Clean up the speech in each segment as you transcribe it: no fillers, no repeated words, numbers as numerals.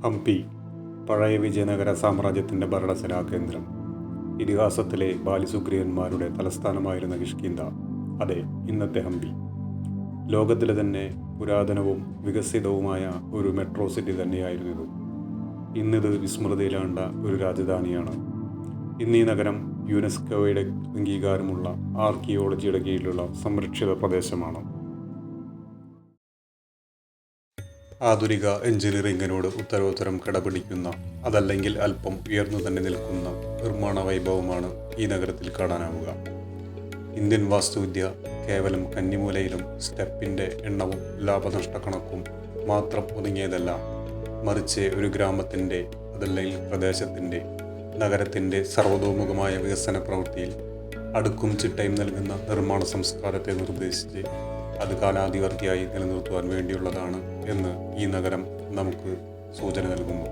ഹംപി പഴയ വിജയനഗര സാമ്രാജ്യത്തിൻ്റെ ഭരണസിരാകേന്ദ്രം. ഇതിഹാസത്തിലെ ബാലിസുഗ്രീവന്മാരുടെ തലസ്ഥാനമായിരുന്ന കിഷ്കിന്ധ, അതെ, ഇന്നത്തെ ഹംപി. ലോകത്തിലെ തന്നെ പുരാതനവും വികസിതവുമായ ഒരു മെട്രോ സിറ്റി തന്നെയായിരുന്നു ഇത്. ഇന്നിത് വിസ്മൃതിയിലാണ്ട ഒരു രാജധാനിയാണ്. ഇന്നീ നഗരം യുനെസ്കോയുടെ അംഗീകാരമുള്ള ആർക്കിയോളജിയുടെ കീഴിലുള്ള സംരക്ഷിത പ്രദേശമാണ്. ആധുനിക എഞ്ചിനീയറിംഗിനോട് ഉത്തരോത്തരം കിടപിടിക്കുന്ന, അതല്ലെങ്കിൽ അല്പം ഉയർന്നു തന്നെ നിൽക്കുന്ന നിർമ്മാണ വൈഭവമാണ് ഈ നഗരത്തിൽ കാണാനാവുക. ഇന്ത്യൻ വാസ്തുവിദ്യ കേവലം കന്നിമൂലയിലും സ്റ്റെപ്പിൻ്റെ എണ്ണവും ലാഭനഷ്ട കണക്കും മാത്രം ഒതുങ്ങിയതല്ല, മറിച്ച് ഒരു ഗ്രാമത്തിൻ്റെ, അതല്ലെങ്കിൽ പ്രദേശത്തിൻ്റെ, നഗരത്തിൻ്റെ സർവ്വതോമുഖമായ വികസന പ്രവൃത്തിയിൽ അടുക്കും ചിട്ടയും നൽകുന്ന നിർമ്മാണ സംസ്കാരത്തെ നിർദ്ദേശിച്ച് അത് കാലാതിവർത്തിയായി നിലനിർത്തുവാൻ വേണ്ടിയുള്ളതാണ് എന്ന് ഈ നഗരം നമുക്ക് സൂചന നൽകുന്നു.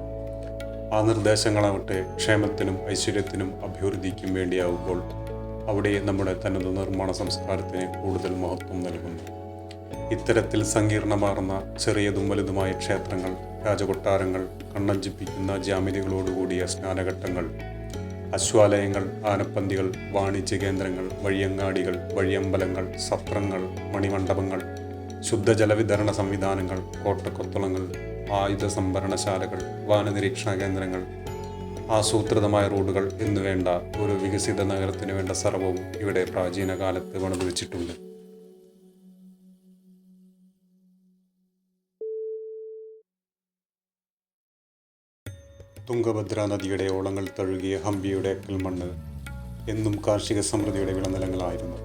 ആ നിർദ്ദേശങ്ങളാവട്ടെ ക്ഷേമത്തിനും ഐശ്വര്യത്തിനും അഭിവൃദ്ധിക്കും വേണ്ടിയാവുമ്പോൾ അവിടെ നമ്മുടെ തനത് നിർമ്മാണ സംസ്കാരത്തിന് കൂടുതൽ മഹത്വം നൽകുന്നു. ഇത്തരത്തിൽ സങ്കീർണമാർന്ന ചെറിയതും വലുതുമായ ക്ഷേത്രങ്ങൾ, രാജകൊട്ടാരങ്ങൾ, കണ്ണഞ്ചിപ്പിക്കുന്ന ജ്യാമിതികളോടുകൂടിയ സ്നാനഘട്ടങ്ങൾ, അശ്വാലയങ്ങൾ, ആനപ്പന്തികൾ, വാണിജ്യ കേന്ദ്രങ്ങൾ, വഴിയങ്ങാടികൾ, വഴിയമ്പലങ്ങൾ, സത്രങ്ങൾ, മണിമണ്ഡപങ്ങൾ, ശുദ്ധജല വിതരണ സംവിധാനങ്ങൾ, കോട്ടക്കൊത്തളങ്ങൾ, ആയുധ സംഭരണശാലകൾ, വാനനിരീക്ഷണ കേന്ദ്രങ്ങൾ, ആസൂത്രിതമായ റോഡുകൾ എന്നുവേണ്ട ഒരു വികസിത നഗരത്തിന് വേണ്ട സർവ്വവും ഇവിടെ പ്രാചീന കാലത്ത് പണിതു വച്ചിട്ടുണ്ട്. തുംഗഭദ്ര നദിയുടെ ഓളങ്ങൾ തഴുകിയ ഹംപിയുടെ കൽമണ്ണ് എന്നും കാർഷിക സമൃദ്ധിയുടെ വിളനിലങ്ങളായിരുന്നു.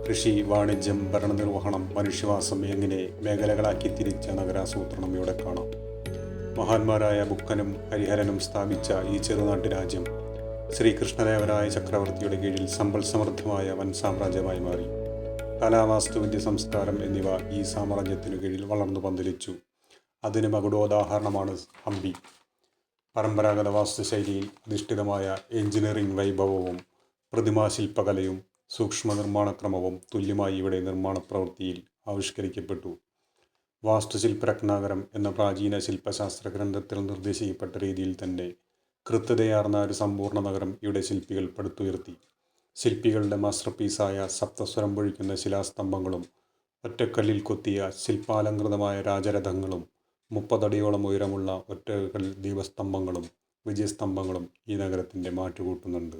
കൃഷി, വാണിജ്യം, ഭരണനിർവഹണം, മനുഷ്യവാസം എന്നിങ്ങനെ മേഖലകളാക്കി തിരിച്ച നഗരാസൂത്രണം ഇവിടെ കാണാം. മഹാന്മാരായ ബുക്കനും ഹരിഹരനും സ്ഥാപിച്ച ഈ ചെറുനാട്ടു രാജ്യം ശ്രീകൃഷ്ണദേവരായ ചക്രവർത്തിയുടെ കീഴിൽ സമ്പൽ സമൃദ്ധമായ വൻ സാമ്രാജ്യമായി മാറി. കലാവാസ്തുവിദ്യ, സംസ്കാരം എന്നിവ ഈ സാമ്രാജ്യത്തിനു കീഴിൽ വളർന്നു പന്തലിച്ചു. അതിന് മകുടോദാഹരണമാണ് ഹംപി. പരമ്പരാഗത വാസ്തുശൈലിയിൽ അധിഷ്ഠിതമായ എഞ്ചിനീയറിംഗ് വൈഭവവും പ്രതിമാശില്പകലയും സൂക്ഷ്മ നിർമ്മാണക്രമവും തുല്യമായി ഇവിടെ നിർമ്മാണ പ്രവൃത്തിയിൽ ആവിഷ്കരിക്കപ്പെട്ടു. വാസ്തുശില്പരത്നാകരം എന്ന പ്രാചീന ശില്പശാസ്ത്ര ഗ്രന്ഥത്തിൽ നിർദ്ദേശിക്കപ്പെട്ട രീതിയിൽ തന്നെ കൃത്യതയാർന്ന ഒരു സമ്പൂർണ്ണ നഗരം ഇവിടെ ശില്പികൾ പടുത്തുയർത്തി. ശില്പികളുടെ മാസ്റ്റർ പീസായ സപ്തസ്വരം പൊഴിക്കുന്ന ശിലാസ്തംഭങ്ങളും ഒറ്റക്കല്ലിൽ കൊത്തിയ ശില്പാലങ്കൃതമായ രാജരഥങ്ങളും 30 അടിയോളം ഉയരമുള്ള ഒറ്റക്കൽ ദീപസ്തംഭങ്ങളും വിജയസ്തംഭങ്ങളും ഈ നഗരത്തിൻ്റെ മാറ്റുകൂട്ടുന്നുണ്ട്.